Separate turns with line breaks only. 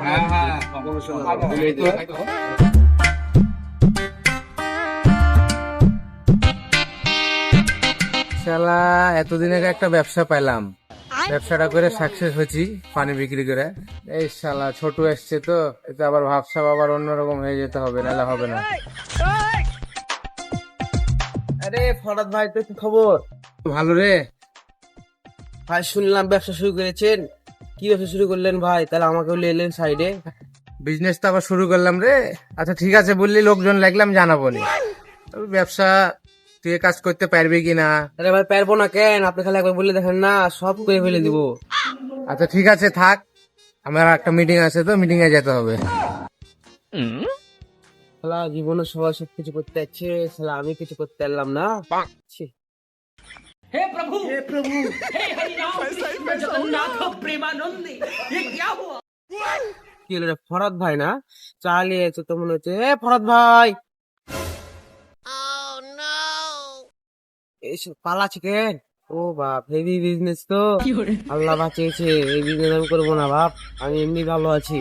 হ্যাঁ হ্যাঁ
শালা এতদিন আগে একটা ব্যবসা পেলাম, ব্যবসাটা করে সাকসেস হয়েছি পানি বিক্রি করে। এই শালা ছোট এসছে তো, এটা আবার ভাবসাব আবার অন্যরকম হয়ে যেতে হবে, নাহলে হবে না।
আরে ফরাদ ভাই, তো কি খবর?
ভালো রে।
ভাই শুনলাম ব্যবসা শুরু করেছেন। কি ব্যবসা শুরু করলেন ভাই? তাহলে আমাকেও নিয়ে এলেন সাইডে।
বিজনেস তো আবার শুরু করলাম রে। আচ্ছা ঠিক আছে, বললি লোকজন লাগলাম জানাবো নি। তবে ব্যবসা তুই এ কাজ করতে পারবি কিনা।
আরে ভাই পারবো না কেন? আপনি খালি একবার বলে দেখেন না, সব করে ফেলে দিব।
আচ্ছা ঠিক আছে থাক, আমার একটা মিটিং আছে তো, মিটিং এ যেতে হবে।
শালা জীবনে সবাই সব কিছু করতে যাচ্ছে, শালা আমি কিছু করতে পারলাম না। ছি। কি হলো রে, ফরাদ ভাই না? চালিয়ে তো মনে হচ্ছে। ফরাদ ভাই, এইসব পালা চিকেন। ও বাপ, হেভি বিজনেস তো। আল্লাহ বাঁচিয়েছে, এই বিজনেস আমি করবো না বাপ। আমি এমনি ভালো আছি।